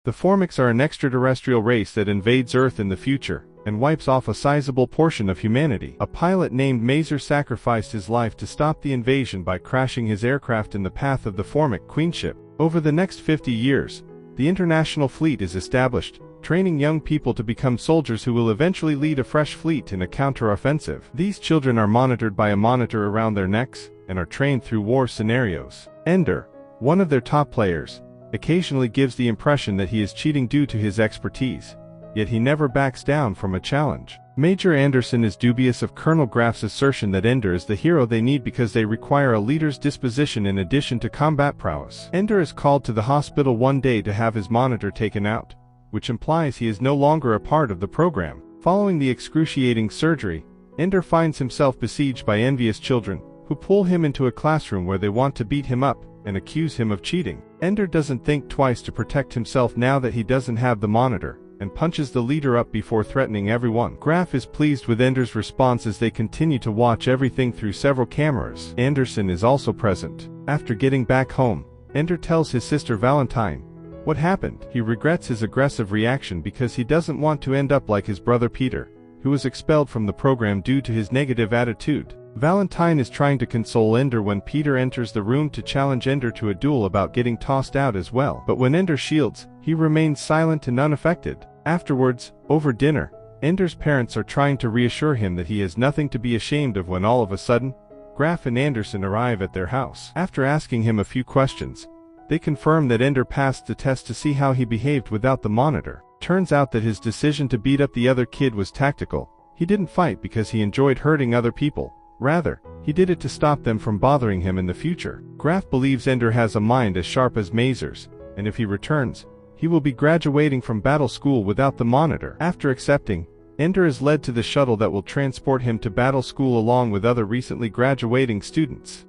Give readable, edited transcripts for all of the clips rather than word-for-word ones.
The Formics are an extraterrestrial race that invades Earth in the future and wipes off a sizable portion of humanity. A pilot named Mazer sacrificed his life to stop the invasion by crashing his aircraft in the path of the Formic queenship. Over the next 50 years, the international fleet is established, training young people to become soldiers who will eventually lead a fresh fleet in a counter-offensive. These children are monitored by a monitor around their necks and are trained through war scenarios. Ender, one of their top players, occasionally gives the impression that he is cheating due to his expertise, yet he never backs down from a challenge. Major Anderson is dubious of Colonel Graff's assertion that Ender is the hero they need because they require a leader's disposition in addition to combat prowess. Ender is called to the hospital one day to have his monitor taken out, which implies he is no longer a part of the program. Following the excruciating surgery, Ender finds himself besieged by envious children, who pull him into a classroom where they want to beat him up and accuse him of cheating. Ender doesn't think twice to protect himself now that he doesn't have the monitor, and punches the leader up before threatening everyone. Graff is pleased with Ender's response as they continue to watch everything through several cameras. Anderson is also present. After getting back home, Ender tells his sister Valentine what happened. He regrets his aggressive reaction because he doesn't want to end up like his brother Peter, who was expelled from the program due to his negative attitude. Valentine is trying to console Ender when Peter enters the room to challenge Ender to a duel about getting tossed out as well. But when Ender shields, he remains silent and unaffected. Afterwards, over dinner, Ender's parents are trying to reassure him that he has nothing to be ashamed of when all of a sudden, Graff and Anderson arrive at their house. After asking him a few questions, they confirm that Ender passed the test to see how he behaved without the monitor. Turns out that his decision to beat up the other kid was tactical. He didn't fight because he enjoyed hurting other people. Rather, he did it to stop them from bothering him in the future. Graff believes Ender has a mind as sharp as Mazer's, and if he returns, he will be graduating from battle school without the monitor. After accepting, Ender is led to the shuttle that will transport him to battle school along with other recently graduating students.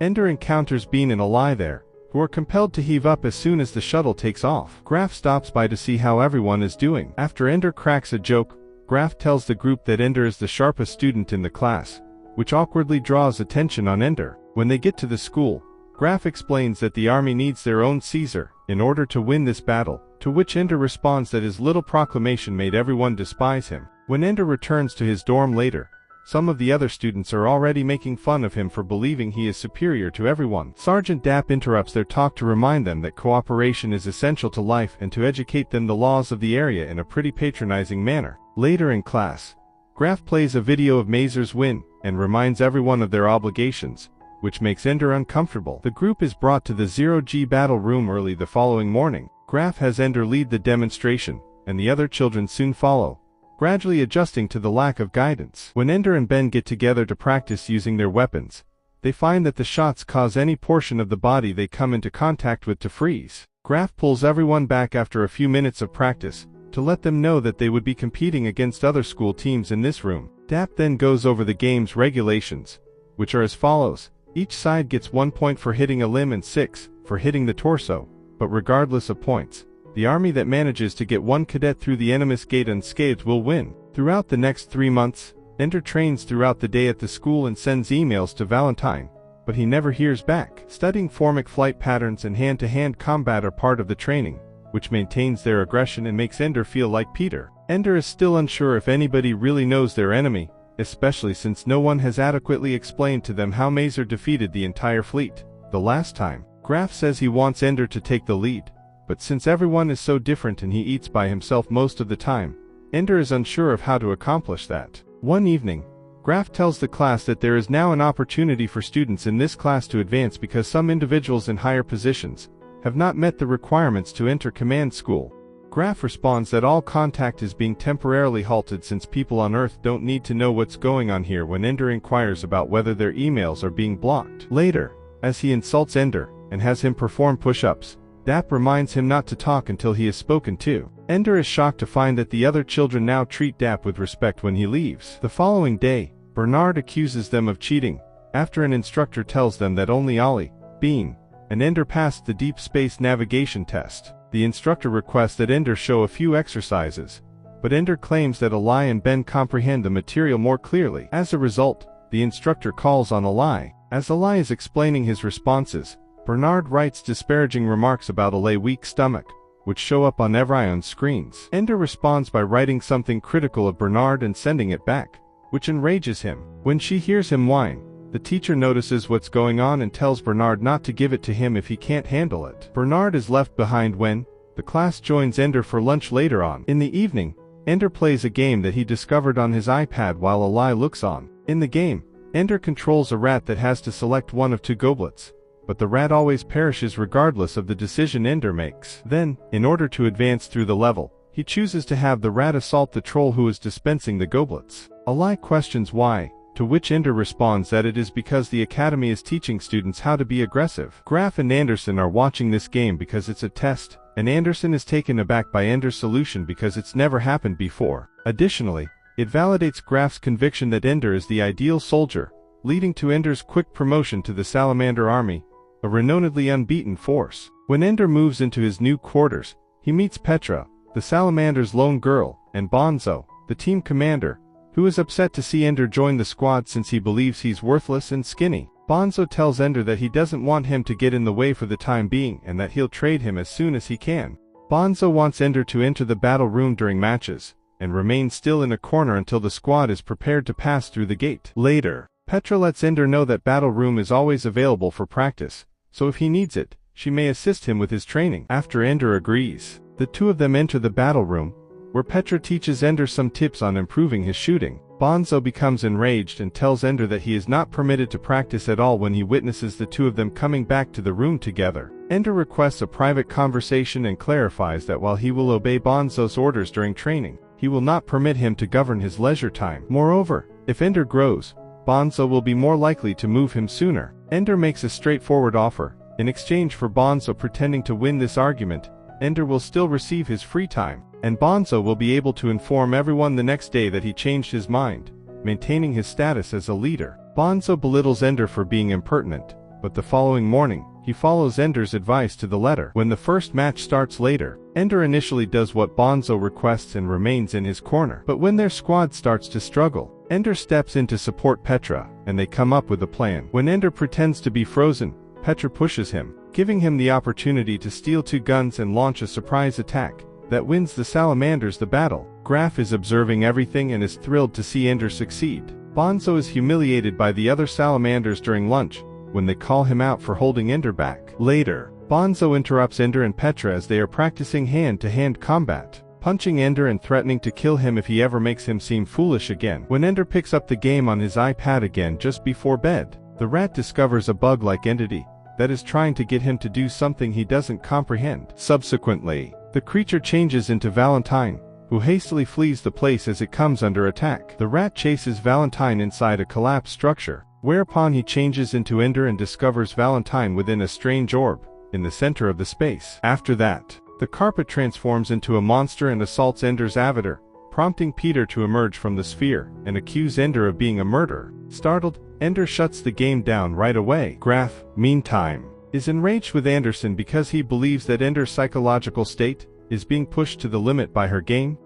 Ender encounters Bean and Eli there, who are compelled to heave up as soon as the shuttle takes off. Graff stops by to see how everyone is doing. After Ender cracks a joke, Graff tells the group that Ender is the sharpest student in the class, which awkwardly draws attention on Ender. When they get to the school, Graff explains that the army needs their own Caesar in order to win this battle, to which Ender responds that his little proclamation made everyone despise him. When Ender returns to his dorm later, some of the other students are already making fun of him for believing he is superior to everyone. Sergeant Dapp interrupts their talk to remind them that cooperation is essential to life and to educate them the laws of the area in a pretty patronizing manner. Later in class, Graff plays a video of Mazer's win and reminds everyone of their obligations, which makes Ender uncomfortable. The group is brought to the Zero-G battle room early the following morning. Graff has Ender lead the demonstration, and the other children soon follow, gradually adjusting to the lack of guidance. When Ender and Ben get together to practice using their weapons, they find that the shots cause any portion of the body they come into contact with to freeze. Graff pulls everyone back after a few minutes of practice, to let them know that they would be competing against other school teams in this room. Dapp then goes over the game's regulations, which are as follows. Each side gets 1 point for hitting a limb and 6 for hitting the torso, but regardless of points, the army that manages to get one cadet through the enemy's gate unscathed will win. Throughout the next 3 months, Ender trains throughout the day at the school and sends emails to Valentine, but he never hears back. Studying formic flight patterns and hand-to-hand combat are part of the training, which maintains their aggression and makes Ender feel like Peter. Ender is still unsure if anybody really knows their enemy, especially since no one has adequately explained to them how Mazer defeated the entire fleet the last time. Graff says he wants Ender to take the lead, but since everyone is so different and he eats by himself most of the time, Ender is unsure of how to accomplish that. One evening, Graff tells the class that there is now an opportunity for students in this class to advance because some individuals in higher positions have not met the requirements to enter command school. Graff responds that all contact is being temporarily halted since people on Earth don't need to know what's going on here when Ender inquires about whether their emails are being blocked. Later, as he insults Ender and has him perform push-ups, Dapp reminds him not to talk until he is spoken to. Ender is shocked to find that the other children now treat Dapp with respect when he leaves. The following day, Bernard accuses them of cheating, after an instructor tells them that only Ollie, Bean, and Ender passed the deep space navigation test. The instructor requests that Ender show a few exercises, but Ender claims that Eli and Ben comprehend the material more clearly. As a result, the instructor calls on Eli. As Eli is explaining his responses, Bernard writes disparaging remarks about Eli's weak stomach, which show up on Evrion's screens. Ender responds by writing something critical of Bernard and sending it back, which enrages him. When she hears him whine, the teacher notices what's going on and tells Bernard not to give it to him if he can't handle it. Bernard is left behind when the class joins Ender for lunch later on. In the evening, Ender plays a game that he discovered on his iPad while Eli looks on. In the game, Ender controls a rat that has to select one of two goblets, but the rat always perishes regardless of the decision Ender makes. Then, in order to advance through the level, he chooses to have the rat assault the troll who is dispensing the goblets. Eli questions why, to which Ender responds that it is because the academy is teaching students how to be aggressive. Graf and Anderson are watching this game because it's a test, and Anderson is taken aback by Ender's solution because it's never happened before. Additionally, it validates Graf's conviction that Ender is the ideal soldier, leading to Ender's quick promotion to the Salamander Army, a renownedly unbeaten force. When Ender moves into his new quarters, he meets Petra, the Salamander's lone girl, and Bonzo, the team commander, who is upset to see Ender join the squad since he believes he's worthless and skinny. Bonzo tells Ender that he doesn't want him to get in the way for the time being and that he'll trade him as soon as he can. Bonzo wants Ender to enter the battle room during matches, and remain still in a corner until the squad is prepared to pass through the gate. Later, Petra lets Ender know that battle room is always available for practice, so if he needs it, she may assist him with his training. After Ender agrees, the two of them enter the battle room, where Petra teaches Ender some tips on improving his shooting. Bonzo becomes enraged and tells Ender that he is not permitted to practice at all when he witnesses the two of them coming back to the room together. Ender requests a private conversation and clarifies that while he will obey Bonzo's orders during training, he will not permit him to govern his leisure time. Moreover, if Ender grows, Bonzo will be more likely to move him sooner. Ender makes a straightforward offer. In exchange for Bonzo pretending to win this argument, Ender will still receive his free time, and Bonzo will be able to inform everyone the next day that he changed his mind, maintaining his status as a leader. Bonzo belittles Ender for being impertinent, but the following morning, he follows Ender's advice to the letter. When the first match starts later, Ender initially does what Bonzo requests and remains in his corner. But when their squad starts to struggle, Ender steps in to support Petra, and they come up with a plan. When Ender pretends to be frozen, Petra pushes him, giving him the opportunity to steal two guns and launch a surprise attack that wins the Salamanders the battle. Graf is observing everything and is thrilled to see Ender succeed. Bonzo is humiliated by the other Salamanders during lunch, when they call him out for holding Ender back. Later, Bonzo interrupts Ender and Petra as they are practicing hand-to-hand combat, punching Ender and threatening to kill him if he ever makes him seem foolish again. When Ender picks up the game on his iPad again just before bed, the rat discovers a bug-like entity that is trying to get him to do something he doesn't comprehend. Subsequently, the creature changes into Valentine, who hastily flees the place as it comes under attack. The rat chases Valentine inside a collapsed structure, whereupon he changes into Ender and discovers Valentine within a strange orb in the center of the space. After that, the carpet transforms into a monster and assaults Ender's avatar, prompting Peter to emerge from the sphere and accuse Ender of being a murderer. Startled, Ender shuts the game down right away. Graf, meantime, is enraged with Anderson because he believes that Ender's psychological state is being pushed to the limit by her game.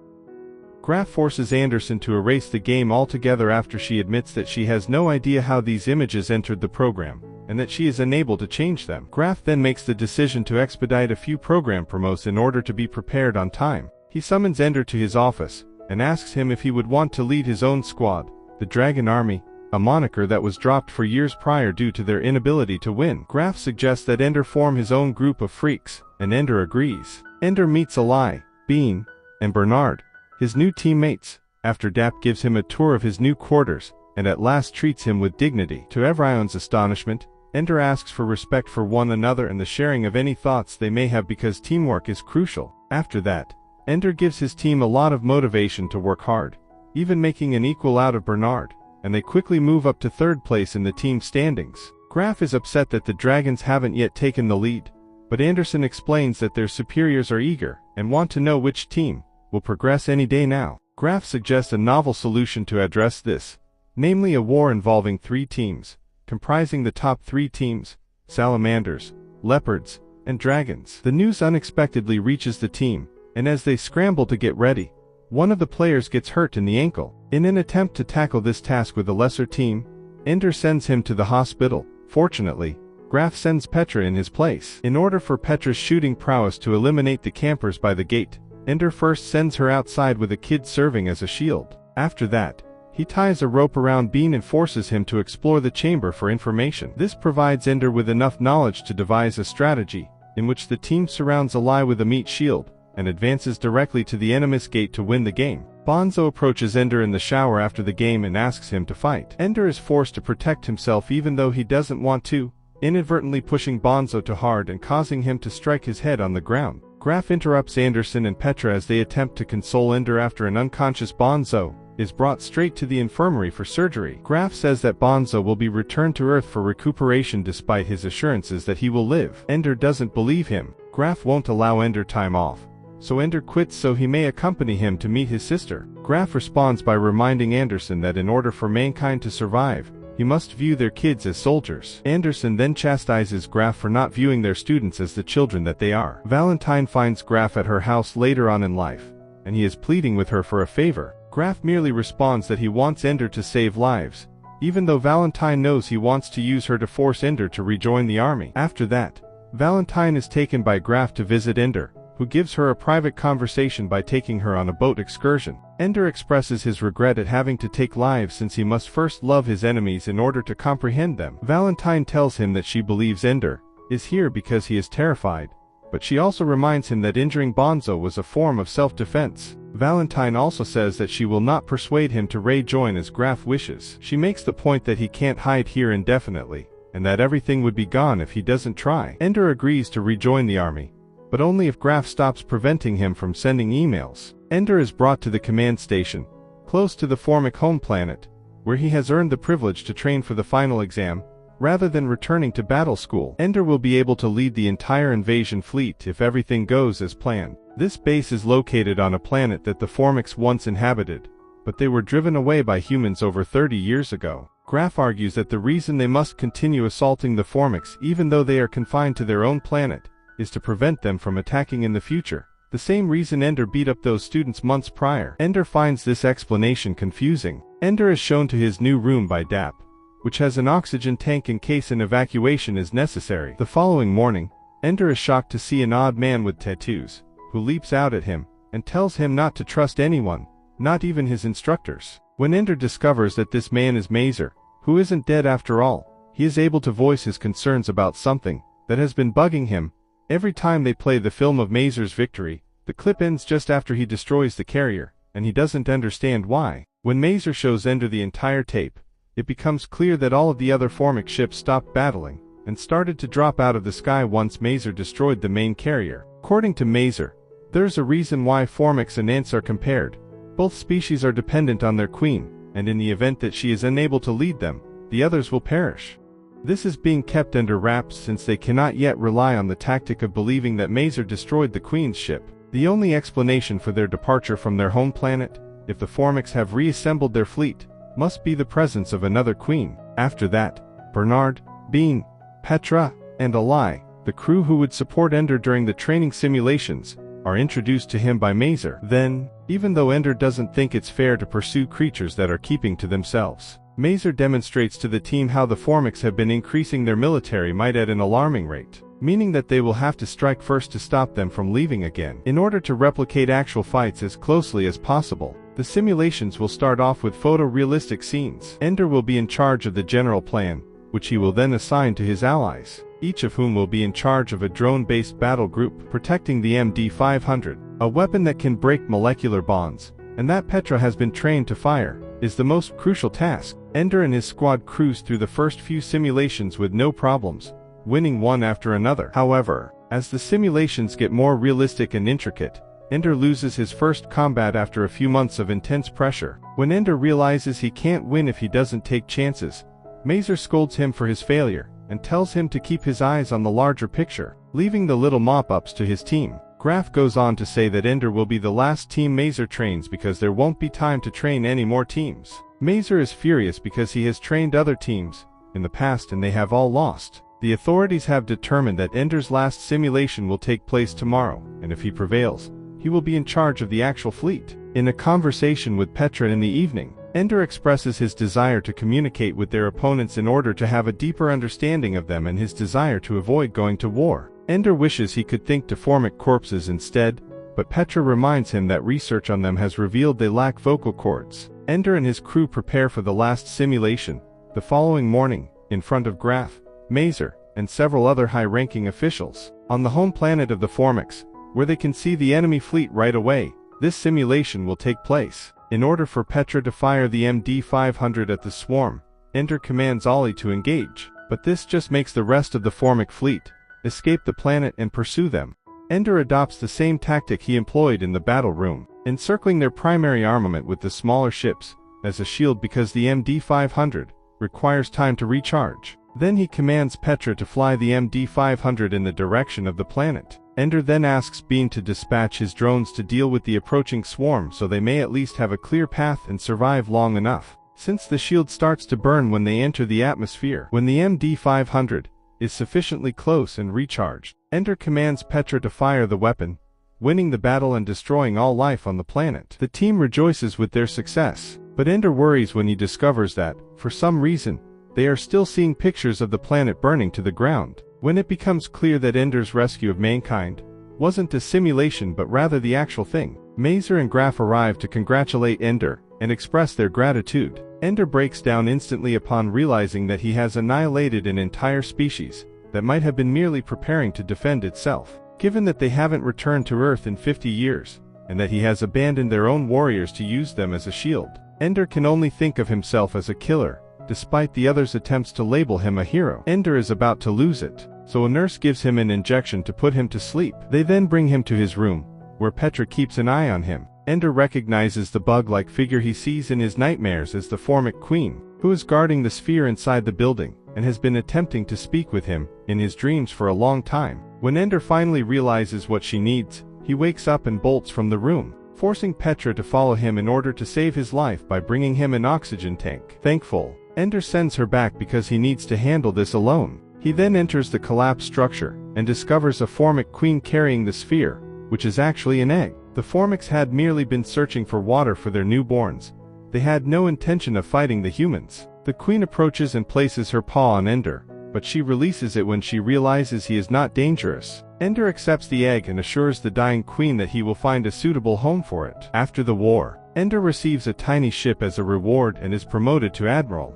Graf forces Anderson to erase the game altogether after she admits that she has no idea how these images entered the program, and that she is unable to change them. Graf then makes the decision to expedite a few program promos in order to be prepared on time. He summons Ender to his office, and asks him if he would want to lead his own squad, the Dragon Army, a moniker that was dropped for years prior due to their inability to win. Graf suggests that Ender form his own group of freaks, and Ender agrees. Ender meets Eli, Bean, and Bernard, his new teammates, after Dap gives him a tour of his new quarters, and at last treats him with dignity. To Evrion's astonishment, Ender asks for respect for one another and the sharing of any thoughts they may have because teamwork is crucial. After that, Ender gives his team a lot of motivation to work hard, even making an equal out of Bernard, and they quickly move up to third place in the team standings. Graf is upset that the Dragons haven't yet taken the lead, but Anderson explains that their superiors are eager and want to know which team will progress any day now. Graf suggests a novel solution to address this, namely a war involving 3 teams, comprising the top 3 teams, Salamanders, Leopards, and Dragons. The news unexpectedly reaches the team, and as they scramble to get ready, one of the players gets hurt in the ankle. In an attempt to tackle this task with a lesser team, Ender sends him to the hospital. Fortunately, Graf sends Petra in his place. In order for Petra's shooting prowess to eliminate the campers by the gate, Ender first sends her outside with a kid serving as a shield. After that, he ties a rope around Bean and forces him to explore the chamber for information. This provides Ender with enough knowledge to devise a strategy, in which the team surrounds Ally with a meat shield, and advances directly to the enemy's gate to win the game. Bonzo approaches Ender in the shower after the game and asks him to fight. Ender is forced to protect himself even though he doesn't want to, inadvertently pushing Bonzo too hard and causing him to strike his head on the ground. Graf interrupts Anderson and Petra as they attempt to console Ender after an unconscious Bonzo is brought straight to the infirmary for surgery. Graf says that Bonzo will be returned to Earth for recuperation despite his assurances that he will live. Ender doesn't believe him. Graf won't allow Ender time off, so Ender quits so he may accompany him to meet his sister. Graf responds by reminding Anderson that in order for mankind to survive, he must view their kids as soldiers. Anderson then chastises Graf for not viewing their students as the children that they are. Valentine finds Graf at her house later on in life, and he is pleading with her for a favor. Graf merely responds that he wants Ender to save lives, even though Valentine knows he wants to use her to force Ender to rejoin the army. After that, Valentine is taken by Graf to visit Ender, who gives her a private conversation by taking her on a boat excursion. Ender expresses his regret at having to take lives since he must first love his enemies in order to comprehend them. Valentine tells him that she believes Ender is here because he is terrified, but she also reminds him that injuring Bonzo was a form of self-defense. Valentine also says that she will not persuade him to rejoin as Graf wishes. She makes the point that he can't hide here indefinitely, and that everything would be gone if he doesn't try. Ender agrees to rejoin the army, but only if Graf stops preventing him from sending emails. Ender is brought to the command station, close to the Formic home planet, where he has earned the privilege to train for the final exam, rather than returning to battle school. Ender will be able to lead the entire invasion fleet if everything goes as planned. This base is located on a planet that the Formics once inhabited, but they were driven away by humans over 30 years ago. Graf argues that the reason they must continue assaulting the Formics even though they are confined to their own planet is to prevent them from attacking in the future, the same reason Ender beat up those students months prior. Ender finds this explanation confusing. Ender is shown to his new room by Dap, which has an oxygen tank in case an evacuation is necessary. The following morning, Ender is shocked to see an odd man with tattoos, who leaps out at him, and tells him not to trust anyone, not even his instructors. When Ender discovers that this man is Mazer, who isn't dead after all, he is able to voice his concerns about something that has been bugging him. Every time they play the film of Mazer's victory, the clip ends just after he destroys the carrier, and he doesn't understand why. When Mazer shows Ender the entire tape, it becomes clear that all of the other Formic ships stopped battling, and started to drop out of the sky once Mazer destroyed the main carrier. According to Mazer, there's a reason why Formics and Ants are compared. Both species are dependent on their queen, and in the event that she is unable to lead them, the others will perish. This is being kept under wraps since they cannot yet rely on the tactic of believing that Mazer destroyed the Queen's ship. The only explanation for their departure from their home planet, if the Formics have reassembled their fleet, must be the presence of another queen. After that, Bernard, Bean, Petra, and Ally, the crew who would support Ender during the training simulations, are introduced to him by Mazer. Then, even though Ender doesn't think it's fair to pursue creatures that are keeping to themselves, Mazer demonstrates to the team how the Formics have been increasing their military might at an alarming rate, meaning that they will have to strike first to stop them from leaving again. In order to replicate actual fights as closely as possible, the simulations will start off with photorealistic scenes. Ender will be in charge of the general plan, which he will then assign to his allies, each of whom will be in charge of a drone-based battle group protecting the MD-500, a weapon that can break molecular bonds, and that Petra has been trained to fire, is the most crucial task. Ender and his squad cruise through the first few simulations with no problems, winning one after another. However, as the simulations get more realistic and intricate, Ender loses his first combat after a few months of intense pressure. When Ender realizes he can't win if he doesn't take chances, Mazer scolds him for his failure, and tells him to keep his eyes on the larger picture, leaving the little mop-ups to his team. Graf goes on to say that Ender will be the last team Mazer trains because there won't be time to train any more teams. Mazer is furious because he has trained other teams in the past and they have all lost. The authorities have determined that Ender's last simulation will take place tomorrow, and if he prevails, he will be in charge of the actual fleet. In a conversation with Petra in the evening, Ender expresses his desire to communicate with their opponents in order to have a deeper understanding of them and his desire to avoid going to war. Ender wishes he could think to Formic corpses instead, but Petra reminds him that research on them has revealed they lack vocal cords. Ender and his crew prepare for the last simulation. The following morning, in front of Graf, Mazer, and several other high-ranking officials, on the home planet of the Formics, where they can see the enemy fleet right away, this simulation will take place. In order for Petra to fire the MD-500 at the swarm, Ender commands Ollie to engage, but this just makes the rest of the Formic fleet escape the planet and pursue them. Ender adopts the same tactic he employed in the battle room, encircling their primary armament with the smaller ships as a shield because the MD-500 requires time to recharge. Then he commands Petra to fly the MD-500 in the direction of the planet. Ender then asks Bean to dispatch his drones to deal with the approaching swarm so they may at least have a clear path and survive long enough, since the shield starts to burn when they enter the atmosphere. When the MD-500 is sufficiently close and recharged, Ender commands Petra to fire the weapon, winning the battle and destroying all life on the planet. The team rejoices with their success, but Ender worries when he discovers that, for some reason, they are still seeing pictures of the planet burning to the ground. When it becomes clear that Ender's rescue of mankind wasn't a simulation but rather the actual thing, Mazer and Graf arrive to congratulate Ender and express their gratitude. Ender breaks down instantly upon realizing that he has annihilated an entire species that might have been merely preparing to defend itself. Given that they haven't returned to Earth in 50 years, and that he has abandoned their own warriors to use them as a shield, Ender can only think of himself as a killer, despite the others' attempts to label him a hero. Ender is about to lose it, so a nurse gives him an injection to put him to sleep. They then bring him to his room, where Petra keeps an eye on him. Ender recognizes the bug-like figure he sees in his nightmares as the Formic Queen, who is guarding the sphere inside the building, and has been attempting to speak with him in his dreams for a long time. When Ender finally realizes what she needs, he wakes up and bolts from the room, forcing Petra to follow him in order to save his life by bringing him an oxygen tank. Thankful, Ender sends her back because he needs to handle this alone. He then enters the collapsed structure and discovers a Formic Queen carrying the sphere, which is actually an egg. The Formics had merely been searching for water for their newborns. They had no intention of fighting the humans. The Queen approaches and places her paw on Ender, but she releases it when she realizes he is not dangerous. Ender accepts the egg and assures the dying Queen that he will find a suitable home for it. After the war, Ender receives a tiny ship as a reward and is promoted to Admiral.